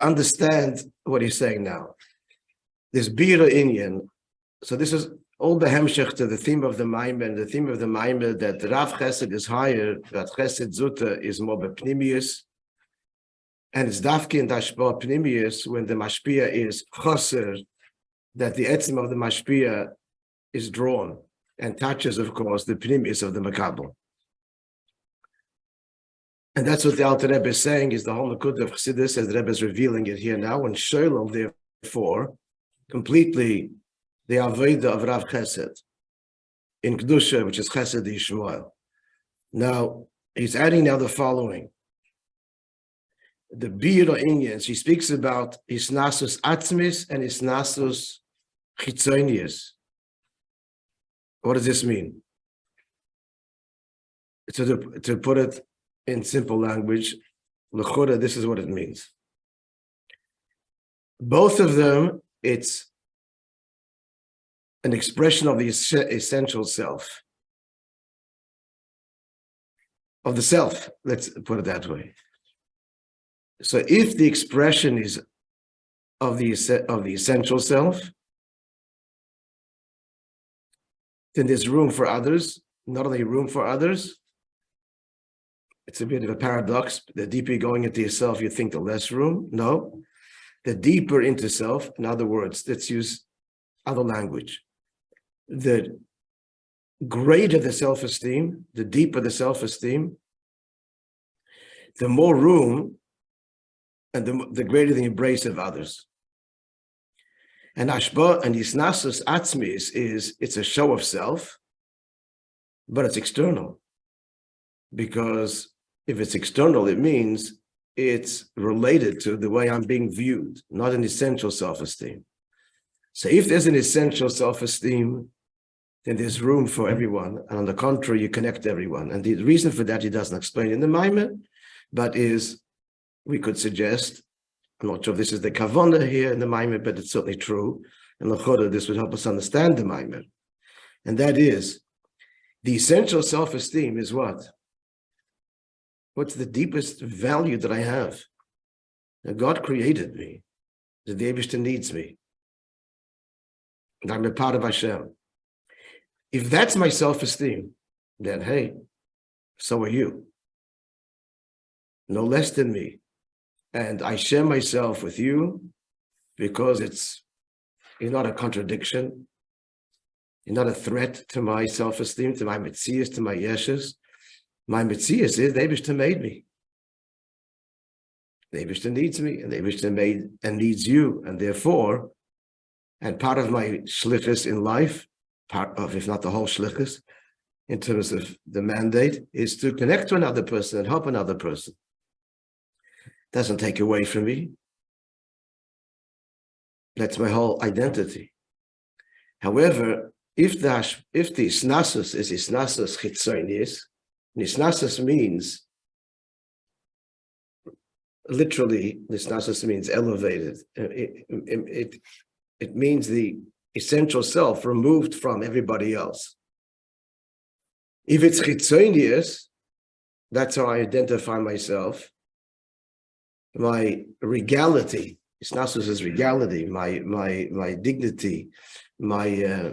understand what he's saying now. This Bira Inyan, so this is all the hemshech to the theme of the Maimon, and the theme of the Maimon that Rav Chesed is higher, that Chesed Zuta is more bepnimius, and it's dafki and dashba pnimius when the mashpia is chaser, that the etzim of the mashpia is drawn and touches, of course, the pnimius of the makabel. And that's what the Alter Rebbe is saying, is the whole Nakud of Chassidus, as the Rebbe is revealing it here now, and Sholem, therefore, completely the Avodah of Rav Chesed in Kedusha, which is Chesed Yishmael. Now, he's adding now the following. The Bira Inyans, he speaks about Hisnasus Atzmis and Hisnasus Chitzonius. What does this mean? To put it in simple language, l'chura, this is what it means. Both of them, it's an expression of the essential self. Of the self, let's put it that way. So if the expression is of the essential self, then there's room for others, not only room for others, it's a bit of a paradox. The deeper you're going into yourself, you think the less room. No, the deeper into self, in other words, let's use other language. The greater the self-esteem, the deeper the self-esteem, the more room and the greater the embrace of others. And Ashba and Yisnasus Atzmis it's a show of self, but it's external. Because if it's external, it means it's related to the way I'm being viewed, not an essential self-esteem. So if there's an essential self-esteem, then there's room for everyone. And on the contrary, you connect everyone. And the reason for that, he doesn't explain in the Maimon, but is, we could suggest, I'm not sure if this is the Kavanah here in the Maimon, but it's certainly true. And l'chora, this would help us understand the Maimon. And that is, the essential self-esteem is what? What's the deepest value that I have? That God created me. That the Eibishter needs me. And I'm a part of Hashem. If that's my self-esteem, then hey, so are you. No less than me. And I share myself with you because it's not a contradiction. You're not a threat to my self-esteem, to my metzias, to my yeshes. My metzias is the Eibishter made me. The Eibishter needs me, and the Eibishter made and needs you, and therefore, and part of my shlichus in life, part of, if not the whole shlichus, in terms of the mandate, is to connect to another person and help another person. Doesn't take away from me. That's my whole identity. However, if the isnasus is isnasus chitzonius, isnasus means, literally, isnasus means elevated. It means the essential self removed from everybody else. If it's chitzonius, that's how I identify myself. My regality, isnasus is regality, my dignity, my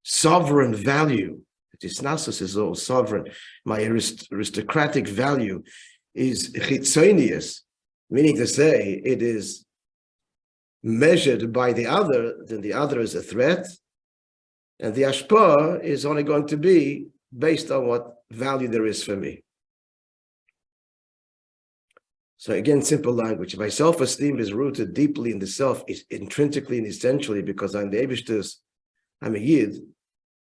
sovereign value. Isnasus is all sovereign. My aristocratic value is chitzonius, meaning to say it is measured by the other, then the other is a threat, and the ashpa is only going to be based on what value there is for me. So again, simple language. If my self-esteem is rooted deeply in the self, is intrinsically and essentially because I'm the Eibishter's, I'm a Yid,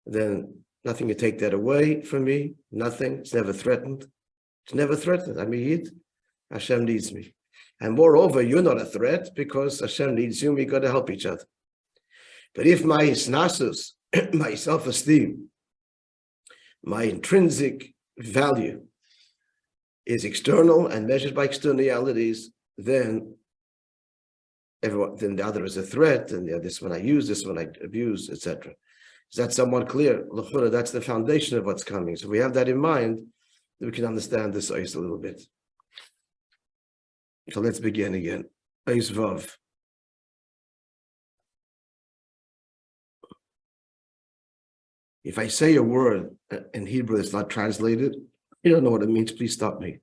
then nothing can take that away from me. Nothing. It's never threatened. It's never threatened. I'm a Yid. Hashem needs me. And moreover, you're not a threat because Hashem needs you and we got to help each other. But if my isnasus, my self-esteem, my intrinsic value is external and measured by externalities, then the other is a threat, and this one I use, this one I abuse, etc. Is that somewhat clear? L'chura, that's the foundation of what's coming. So if we have that in mind, we can understand this ice a little bit. So let's begin again. Eis Vav. If I say a word in Hebrew that's not translated, you don't know what it means, please stop me.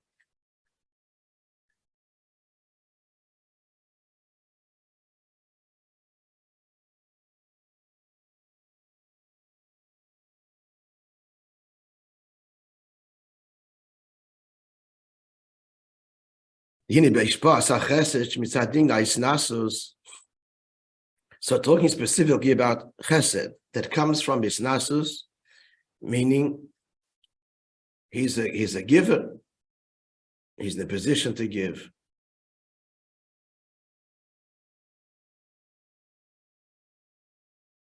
So talking specifically about chesed that comes from isnasus, meaning he's a giver, he's in a position to give.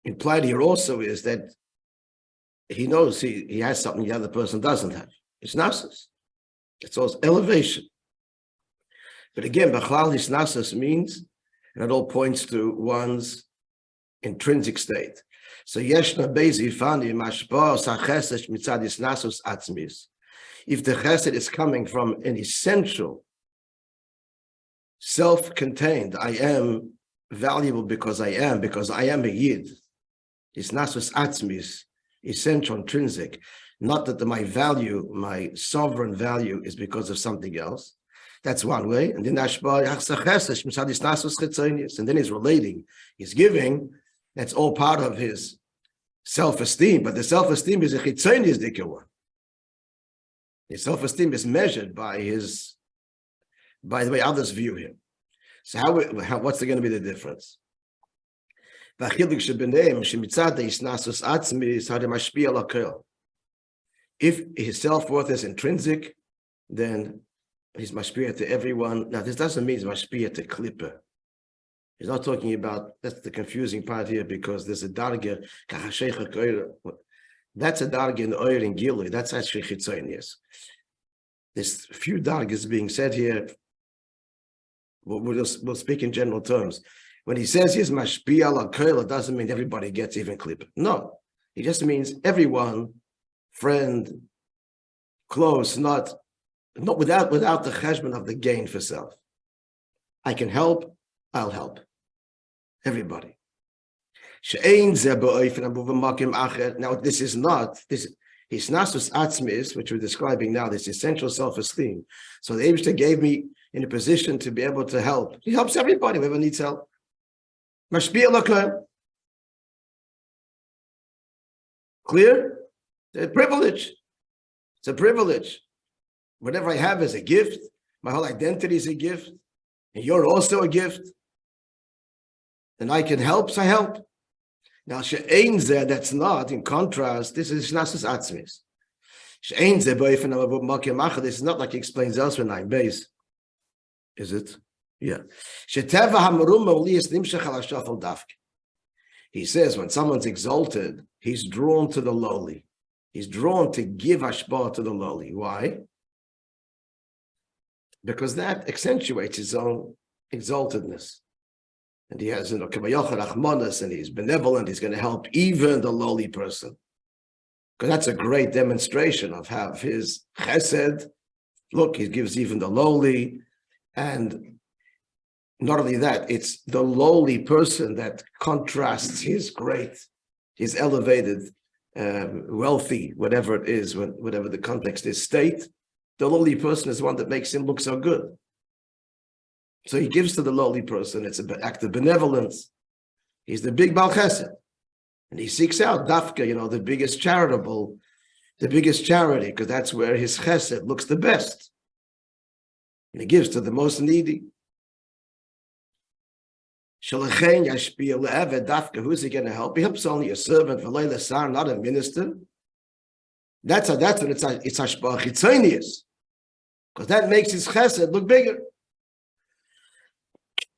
Implied here also is that he knows he has something the other person doesn't have. Isnasus. It's also elevation. But again, Bachlal Hisnasus means, and it all points to one's intrinsic state. So Yeshna Bezi Fani Mashba Sachesesh Mitzad Hisnasus Atzmis. If the chesed is coming from an essential, self-contained, I am valuable because I am a Yid. Hisnasus Atzmis, essential, intrinsic. Not that my value, my sovereign value is because of something else. That's one way. And then and then he's relating, he's giving. That's all part of his self-esteem. But the self-esteem is a chitzonius dikir one. His self-esteem is measured by the way others view him. So what's going to be the difference? If his self-worth is intrinsic, then he's mashpia to everyone. Now, this doesn't mean he's mashpia to klipper. He's not talking about, that's the confusing part here, because there's a darga, that's a darga in Oyer and Gilui, that's actually chitzonius. There's few dargas being said here. We'll speak in general terms. When he says he's mashpia la koil, it doesn't mean everybody gets even klipper. No, it just means everyone, friend, close, not without the cheshbon of the gain for self. I can help, I'll help. Everybody. Now, this is not, hisnasus atzmis, which we're describing now, this essential self-esteem. So the Eibishter gave me in a position to be able to help. He helps everybody, whoever needs help. Mashpia l'koil. Clear? It's a privilege. It's a privilege. Whatever I have is a gift. My whole identity is a gift. And you're also a gift. And I can help, so I help. Now, she'ein zeh, that's not, in contrast, this is Hisnasus Atzmis. She'ein zeh b'ofen ha'mavub makim achad, this is not like he explains elsewhere in 9 base. Is it? Yeah. She'teva ha'marum ma'uliyas nimshach al ha'shafal dafke. He says when someone's exalted, he's drawn to the lowly. He's drawn to give hashpah to the lowly. Why? Because that accentuates his own exaltedness. And he has, and he's benevolent, he's going to help even the lowly person. Because that's a great demonstration of how his chesed, look, he gives even the lowly. And not only that, it's the lowly person that contrasts his great, his elevated, wealthy, whatever it is, whatever the context is, state. The lowly person is one that makes him look so good. So he gives to the lowly person. It's an act of benevolence. He's the big Baal Chesed. And he seeks out dafka, the biggest charity, because that's where his chesed looks the best. And he gives to the most needy. Who's he going to help? He helps only a servant, not a minister. That's when it's hashpah chitzonius, because that makes his chesed look bigger.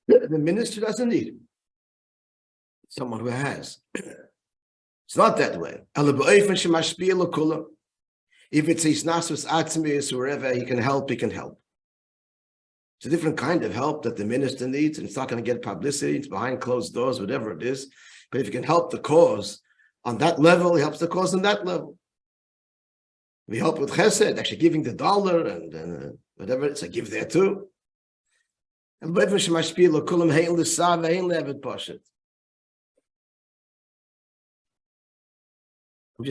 The minister doesn't need him. Someone who has. It's not that way. If it's hisnasus atzmis, wherever he can help, he can help. It's a different kind of help that the minister needs, and it's not going to get publicity. It's behind closed doors, whatever it is. But if he can help the cause on that level, he helps the cause on that level. We help with chesed, actually giving the dollar and whatever, it's a give there too. I'm just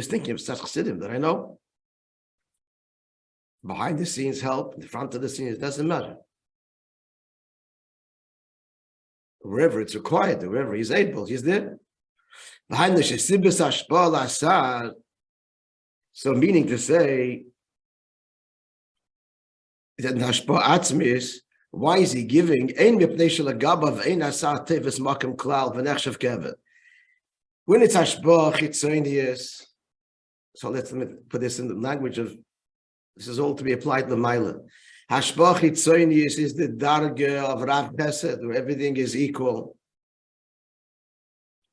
thinking of such chassidim that I know. Behind the scenes help, in the front of the scenes, it doesn't matter. Wherever it's required, wherever he's able, he's there. Behind the shesibis hashpah asar. So meaning to say that hashpah atzmis, why is he giving? When it's hashpah chitzonius, so let's put this in the language of, this is all to be applied to Maila. Hashpah chitzonius is the darga of Rav Chesed, where everything is equal.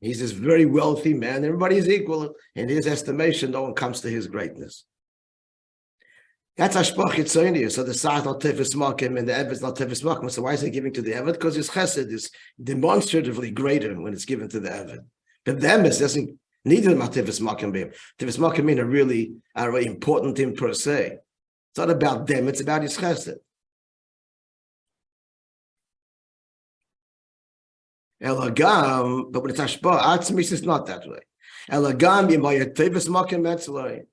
He's this very wealthy man. Everybody is equal. In his estimation, no one comes to his greatness. That's hashpah chitzonius. So the Sa'at not tefes makim and the Eved is not tefes makim. So why is he giving to the Eved? Because his chesed is demonstratively greater when it's given to the Eved. But the Emes doesn't need the tefes makim beim. Tefes makim mean a really important thing per se. It's not about them, it's about his chesed. Elagam, but when it's hashpah atzmis, it's not that way. Elagam yimayat tefes makim etzloi.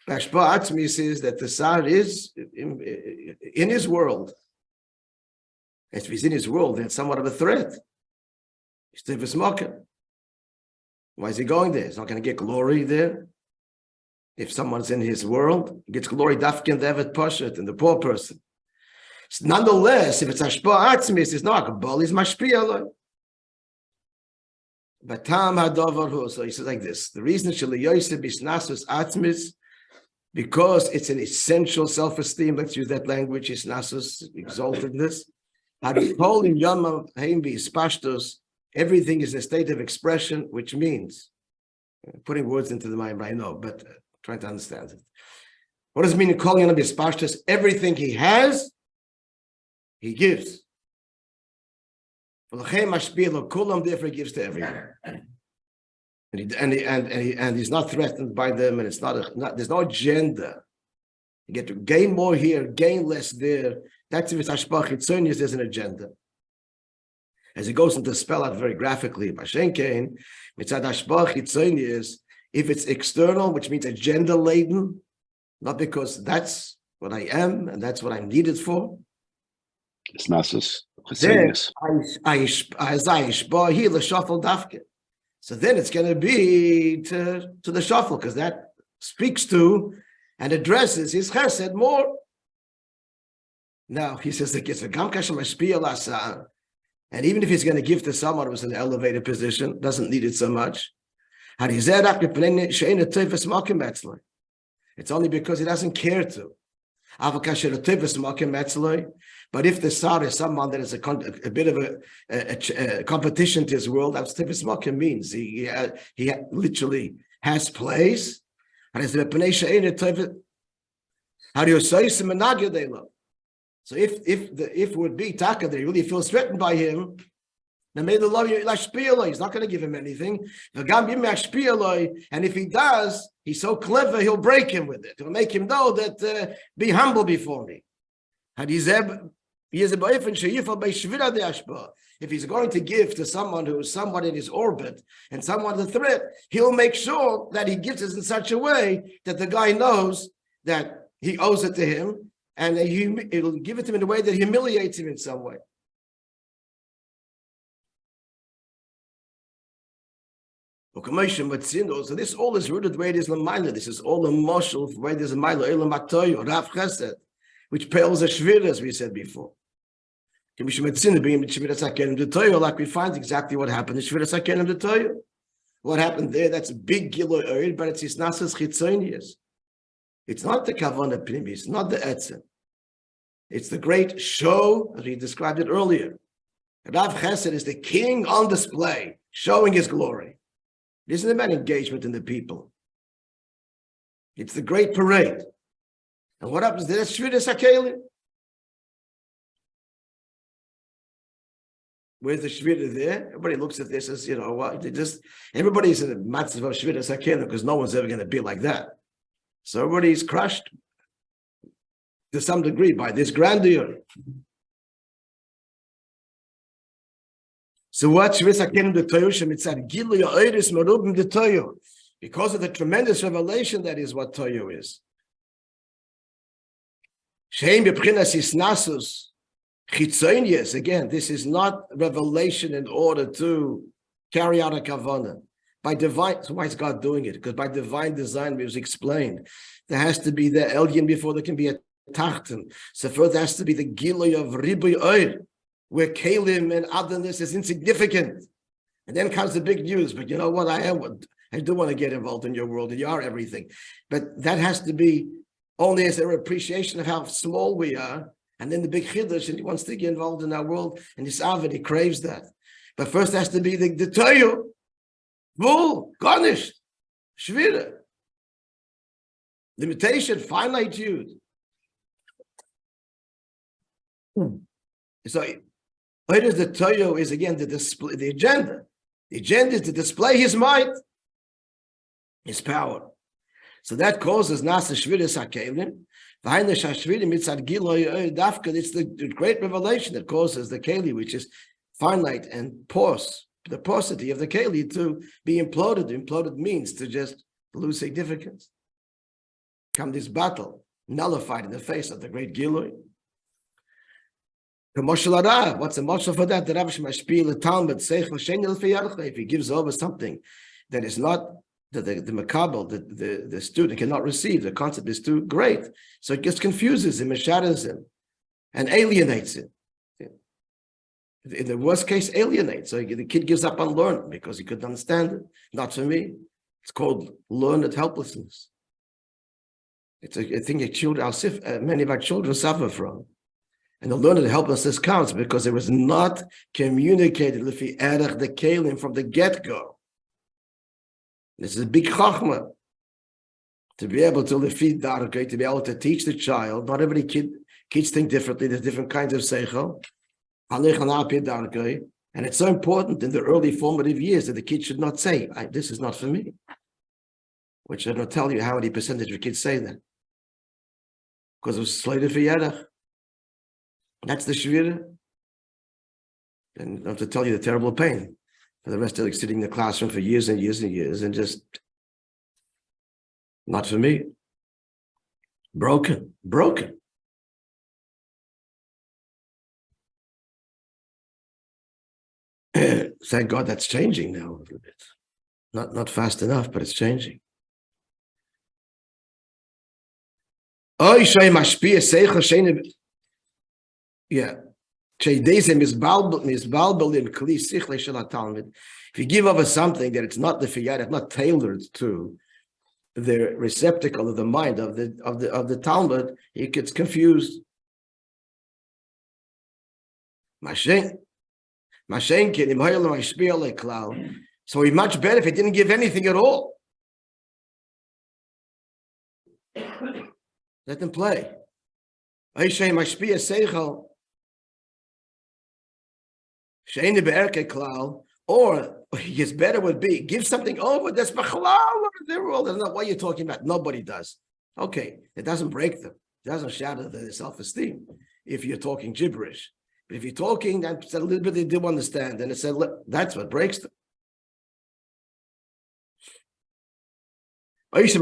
Hashpah atzmis is that the Sar is in his world. If he's in his world, then it's somewhat of a threat. He's tefes makim. Why is he going there? He's not going to get glory there. If someone's in his world, he gets glory dafkin the Evet Pashat and the poor person. Nonetheless, if it's hashpah atzmis, it's not Kabbalah, he's mashpia. But tam hadavar hu. So he says like this: the reason sheliyoyse bisnasus atzmis, because it's an essential self-esteem. Let's use that language. Isnasus, exaltedness. Hadipol yom heim bispashtos. Everything is a state of expression, which means putting words into the mind. I know, but trying to understand it. What does it mean calling him bispashtos? Everything he has, he gives. Therefore, he gives to everyone, and he's not threatened by them, and it's not there's no agenda. You get to gain more here, gain less there. That's if it's hashpah chitzonius, there's an agenda. As he goes into spell out very graphically, Bashenkein, mitzad hashpah chitzonius, if it's external, which means agenda laden, not because that's what I am and that's what I'm needed for. It's nasus. Then so then it's going to be to the shuffle, because that speaks to and addresses his chesed more. Now he says that and even if he's going to give to someone who's in an elevated position, doesn't need it so much. It's only because he doesn't care to. But if the Sar is someone that is a bit of a competition to his world, that's what tefes makim means. He literally has place. So if it would be taka that he really feels threatened by him, then may the love you. He's not going to give him anything. And if he does, he's so clever, he'll break him with it. He'll make him know that be humble before me. If he's going to give to someone who is somewhat in his orbit and somewhat a threat, he'll make sure that he gives it in such a way that the guy knows that he owes it to him, and it'll give it to him in a way that humiliates him in some way. So this all is rooted where it is l'mayla. This is all the moshel where there's a mayla, elam matoyu, Rav Chesed, which pales a shvir, as we said before. Like we find exactly what happened in Shviras HaKelim to tell you. What happened there, that's a big giloi oil, but it's isnasus chitzonius. It's not the kavanah pnimis, it's not the etzem. It's the great show, as we described it earlier. Rav Chesed is the king on display, showing his glory. It isn't about engagement in the people. It's the great parade. And what happens there? That's Shviras HaKelim. Where's the shvira there? Everybody looks at this as, what? Everybody's in the matzav of shviras hakelim because no one's ever going to be like that. So everybody's crushed to some degree by this grandeur. So what Shviras HaKelim the Toyo Shemitzad Gilu Yo'eris Merubim the Toyo, because of the tremendous revelation that is what Toyo is. Sheim B'Pchinas Isnasus Chitzonius. Again, this is not revelation in order to carry out a kavanah. By divine, so why is God doing it? Because by divine design, it was explained, there has to be the Elyon before there can be a Tachten. So first there has to be the Giloy of Ribuy Oir, where Kalim and otherness is insignificant. And then comes the big news, but you know what, I do want to get involved in your world, and you are everything. But that has to be only as an appreciation of how small we are, and then the big chiddush, and he wants to get involved in our world, and he's avid, he craves that. But first has to be the Toyo, Bull, garnished, Shvira, limitation, finitude. So, what is the Toyo is again the display, the agenda. The agenda is to display his might, his power. So that causes Nasa Shviras HaKelim. It's the great revelation that causes the Keli, which is finite and porous, the porosity of the Keli, to be imploded. Imploded means to just lose significance. Come this battle, nullified in the face of the great Gilui. What's the motion for that? If he gives over something that is not the makabel, the student cannot receive, the concept is too great. So it just confuses him and shatters him and alienates him. In the worst case, alienates. So the kid gives up on learning because he couldn't understand it. Not for me. It's called learned helplessness. It's a thing that many of our children suffer from. And the learned helplessness counts because it was not communicated the kelim from the get-go. This is a big chachma to be able to to be able to teach the child. Not every kids think differently. There's different kinds of seichel. And it's so important in the early formative years that the kid should not say, "This is not for me." Which I don't tell you how many percentage of kids say that because it was slated for yadach. That's the shvira. And I don't have to tell you the terrible pain. For the rest of like sitting in the classroom for years and years and years and just not for me. Broken. Thank God that's changing now a little bit. Not fast enough, but it's changing. Yeah. If you give over something that it's not the fiyad, not tailored to the receptacle of the mind of the Talmud, he gets confused. So he's much better if he didn't give anything at all. Let them play. Or his better would be give something over that's machlal their world. That's not what you're talking about. Nobody does. Okay, it doesn't break them. It doesn't shatter their self-esteem if you're talking gibberish. But if you're talking, that's a little bit they do understand, and it said that's what breaks them. If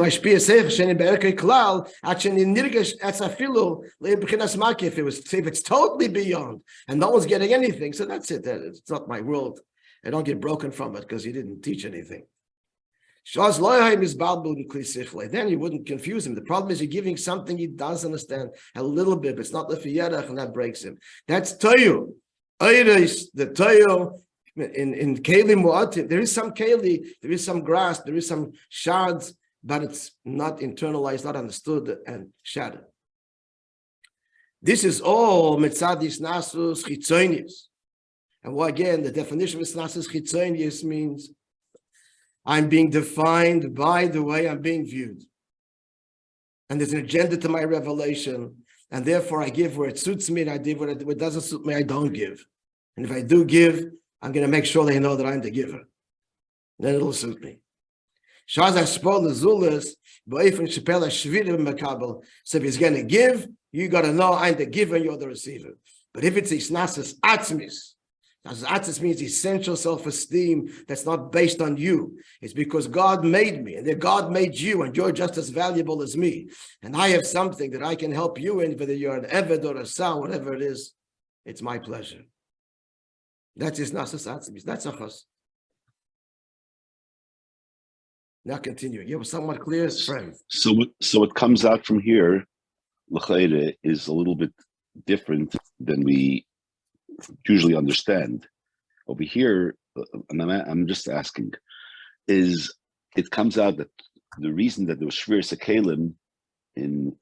it's totally beyond and no one's getting anything, so that's it. It's not my world. I don't get broken from it because he didn't teach anything. Then you wouldn't confuse him. The problem is you're giving something he does understand a little bit, but it's not the fiyadach, and that breaks him. That's toyu. The toyu in keli mu'atim. There is some keli, there is some grass, there is some shards, but it's not internalized, not understood, and shattered. This is all mitzadis nasus chitzonius. And well, again, the definition of nasus chitzonius means I'm being defined by the way I'm being viewed. And there's an agenda to my revelation, and therefore I give where it suits me, and I give where it doesn't suit me, I don't give. And if I do give, I'm going to make sure they know that I'm the giver. Then it'll suit me. So if he's going to give, you got to know I'm the giver and you're the receiver. But if it's isnasis atzmis, Atzis means essential self-esteem that's not based on you. It's because God made me, and that God made you, and you're just as valuable as me. And I have something that I can help you in, whether you're an Eved or a Sa, whatever it is, it's my pleasure. That's his Nasas Atzmis. That's Achas. Now continue. You have somewhat clear, friend. So what comes out from here, l'chayre, is a little bit different than we usually understand. Over here, and I'm just asking, is it comes out that the reason that there was shvir sekalim in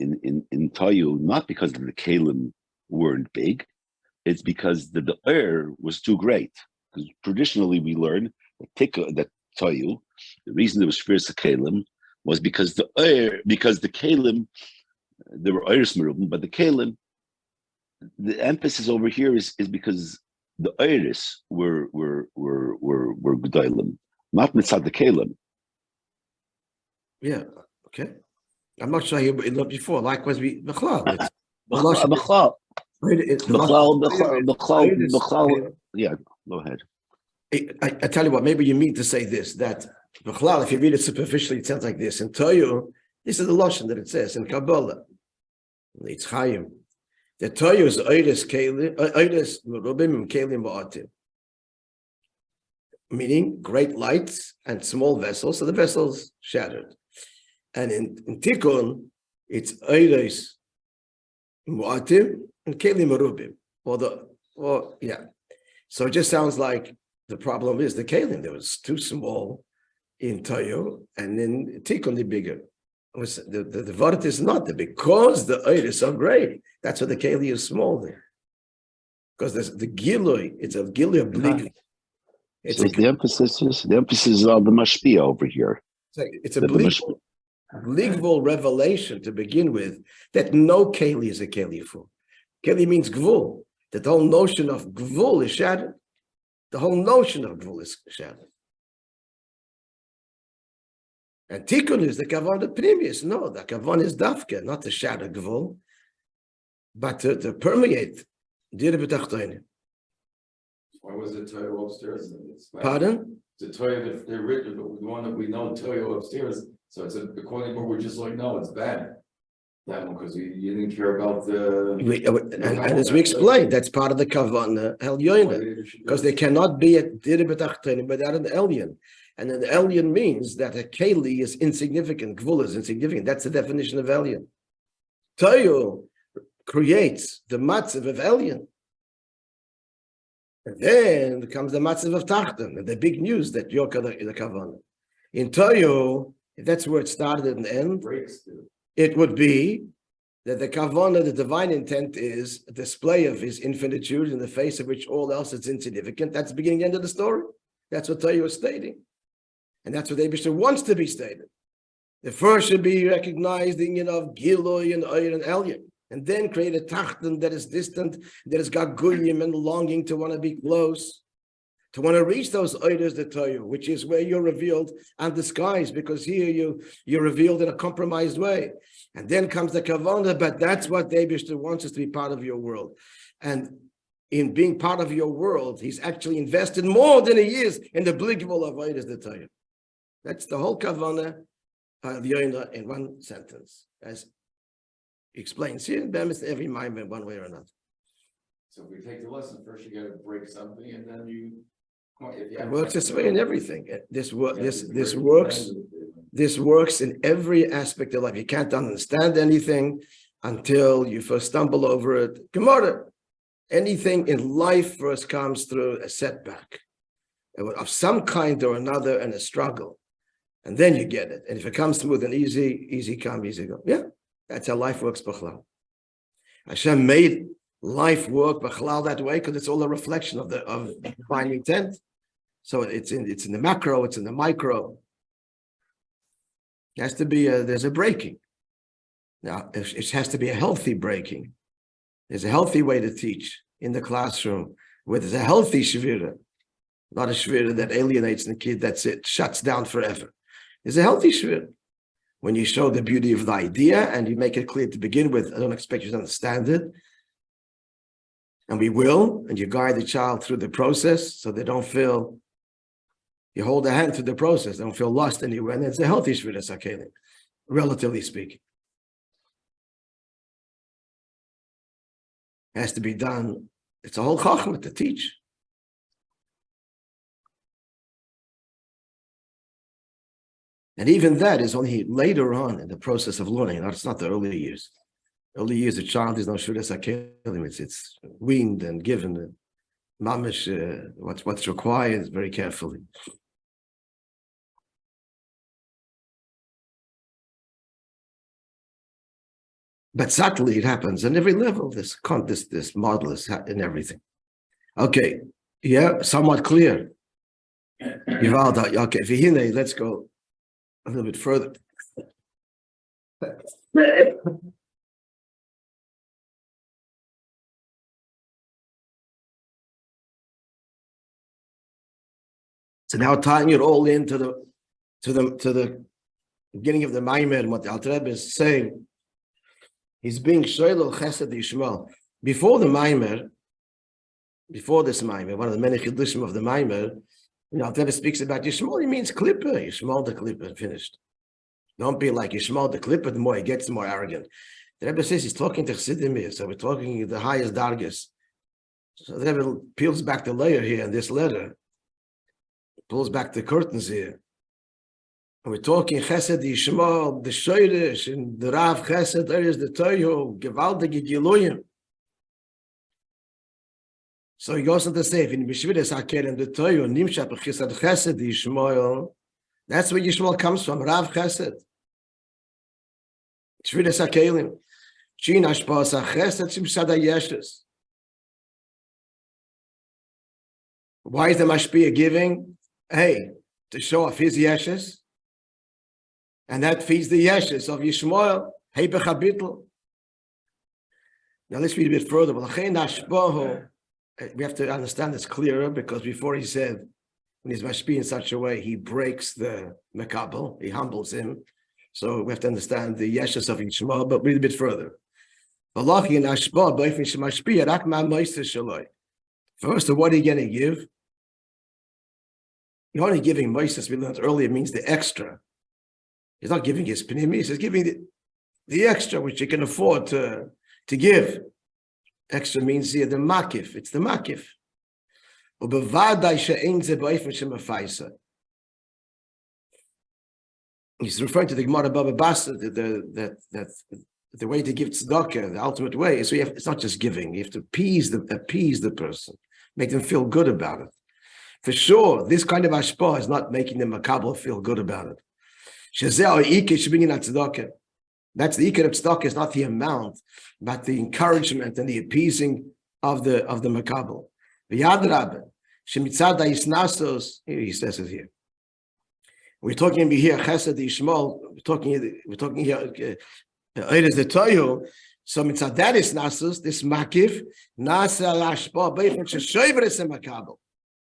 Tayu, not because the kalim weren't big, it's because the air was too great. Because traditionally we learn that Tayu, the reason there was shvir sekalim was because the kalim, there were iris merubim, but the kalim, the emphasis over here is because the iris were gedolim, not mitzad the kalim. Yeah, okay. I'm not sure you looked before. Likewise, bechlal. Yeah, go ahead. I tell you what, maybe you mean to say this, that bechlal, if you read it superficially, it sounds like this. In Toyu, this is the lashon that it says in Kabbalah. It's Chaim. The Toyu is oides merubim kelim ba'atim, meaning great lights and small vessels, so the vessels shattered. And in Tikkun, it's oides mu'atim and kelim merubim. So it just sounds like the problem is the kelim. There was too small in Toyu, and in Tikkun the bigger. The vart is not there because the oil is so great. That's why the keli is small there. Because there's the gilui, it's a gilui of blig. The emphasis is on the mashpia over here. It's a bligvul revelation to begin with that no keli is a keli for. Keli means gvul. That the whole notion of gvul is shattered. The whole notion of gvul is shattered. And tikkun is the kavan the previous. No, the kavan is dafka, not to shatter gvul, but to permeate. Why was the Toyo upstairs? Pardon? The Toyo, they're written, but the one that we know Toyo upstairs. So it's according to what we're just like, no, it's bad. That one, because you didn't care about the. And as we explained, that's part of the kavan elyon, because they cannot be at diribetachtonim without an elyon. And an elyon means that a keli is insignificant, gvul is insignificant. That's the definition of elyon. Toyo creates the matzav of elyon. And then comes the matzav of tachton, and the big news that you're the kavanah. In Toyo, if that's where it started and end, it would be that the kavanah, the divine intent, is a display of his infinitude in the face of which all else is insignificant. That's the beginning and end of the story. That's what Toyo is stating. And that's what Eibishter wants to be stated. The first should be recognized the union of Giloi and Oyer and Elyon, and then create a Tachten that is distant, that is Gaguyim and longing to want to be close, to want to reach those Oyers the Toyu, which is where you're revealed undisguised, because here you're revealed in a compromised way. And then comes the Kavanah, but that's what Eibishter wants us to be part of your world. And in being part of your world, he's actually invested more than he is in the Bligvul of Oyers the Toyu. That's the whole kavanah of Yoina in one sentence, as he explains here. Bemis every mind in one way or another. So if we take the lesson first, you got to break something, and then you. It works this way in everything. This works in every aspect of life. You can't understand anything until you first stumble over it. Gemara. Anything in life first comes through a setback of some kind or another and a struggle. And then you get it. And if it comes smooth and easy come, easy go. Yeah, that's how life works, b'chlal. Hashem made life work, b'chlal, that way, because it's all a reflection of divine intent. So it's in the macro, it's in the micro. It has to be, there's a breaking. Now, it has to be a healthy breaking. There's a healthy way to teach in the classroom, where there's a healthy shvira, not a shvira that alienates the kid, that's it, shuts down forever. There's a healthy shvira. When you show the beauty of the idea and you make it clear to begin with, I don't expect you to understand it. And we will, and you guide the child through the process so they don't feel, you hold their hand through the process, they don't feel lost anywhere, and it's a healthy shviras hakelim, relatively speaking. It has to be done, it's a whole chachma to teach. And even that is only later on in the process of learning, it's not the early years. Early years, a child is no shviras hakelim, it's weaned and given mamish, what's required very carefully. But subtly it happens on every level. This model is in everything. Okay, yeah, somewhat clear. Okay, Vihine, let's go a little bit further. So now tying it all into the beginning of the Maimer, what the Alter Rebbe is saying, he's being shoylo chesed Yishmael. Before the Maimer, before this Maimer, one of the many chidushim of the Maimer, Alter Rebbe speaks about Yishmael, he means clipper, Yishmael the clipper, finished. Don't be like Yishmael the clipper, the more he gets, the more arrogant. The Rebbe says he's talking to chassidim here, so we're talking the highest dargas. So the Rebbe peels back the layer here in this letter. Pulls back the curtains here. And we're talking Chesed Yishmael, the Shoyrish, and the Rav Chesed, there is the Toyo, Gewaldige Giluyim. So he goes on to say, if in Bishviras HaKerem, the Toyo, Nimshap Chesed Yishmael, that's where Yishmael comes from, Rav Chesed. Bishviras HaKerem. Chin Ashpas HaChesed, Shimshad HaYeshes. Why is the Mashpia giving? Hey, to show off his yeshes, and that feeds the yeshes of Yishmael. Hey, bechabitl. Now let's read a bit further. We have to understand this clearer, because before he said, when he's mashpi in such a way, he breaks the mekabel, he humbles him. So we have to understand the yeshes of Yishmael, but read a bit further. First, what are you going to give? You're only giving Moishe, we learned earlier, means the extra. He's not giving his pnimis, he's giving the extra, which he can afford to give. Extra means here the makif, it's the makif. He's referring to the Gemara Baba Basa, the way to give tzedakah, the ultimate way. So it's not just giving, you have to appease the person, make them feel good about it. For sure, this kind of ashpah is not making the makabel feel good about it. That's the ikar of tzedakah, is not the amount, but the encouragement and the appeasing of the makabel. He says it here. We're talking here chesed Yishmael. We're talking here is the toyo. So mitzad that is nasus, this makif nasa lashpah beifin sheshoyveres makabel.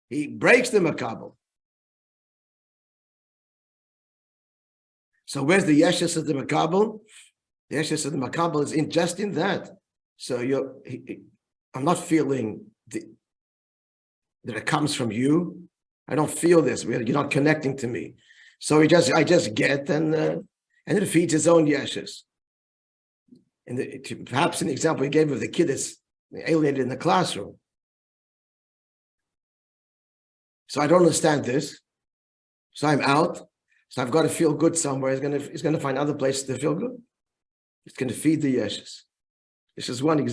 He breaks the makabel. So where's the yeshes of the makabel? The yeshes of the makabel is just in that. So I'm not feeling that it comes from you. I don't feel this. You're not connecting to me. So I just get, and it feeds his own yeshes. And perhaps an example he gave of the kid that's alienated in the classroom. So I don't understand this. So I'm out. So I've got to feel good somewhere. He's going to find other places to feel good. It's going to feed the yeshes. This is one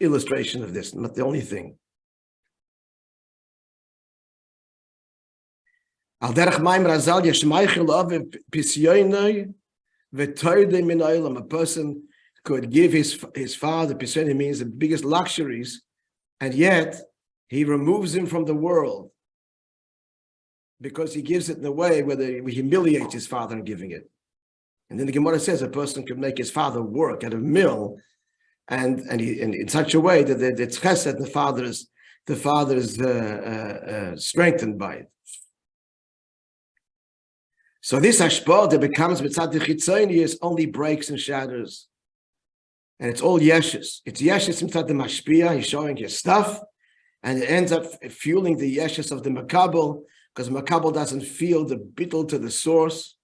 illustration of this, not the only thing. A person could give his father, pisyonim means the biggest luxuries, and yet he removes him from the world because he gives it in a way where he humiliates his father in giving it. And then the Gemara says a person could make his father work at a mill, and in such a way that it's chesed, the father is strengthened by it. So this hashpah that becomes mitzad chitzonius only breaks and shatters. And it's all yeshes. It's yeshes inside the mashpia. He's showing his stuff, and it ends up fueling the yeshes of the makabel, because makabel doesn't feel the bittul to the source,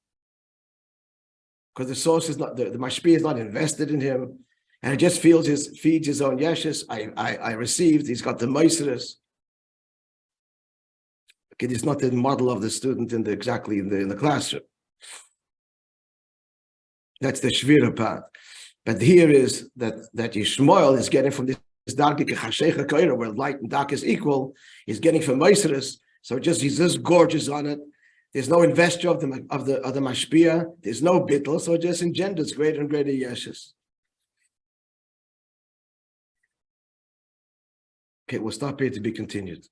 because the source is not, the mashpia is not invested in him, and it just feeds his own yeshes. I received. He's got the moises. Okay, it's not the model of the student in the classroom. That's the shvira part. But here is that Yishmael is getting from this dark where light and dark is equal. He's getting from moises. So he's just gorgeous on it. There's no investure of the mashpia. There's no bittul. So it just engenders greater and greater yeshes. Okay, we'll stop here to be continued.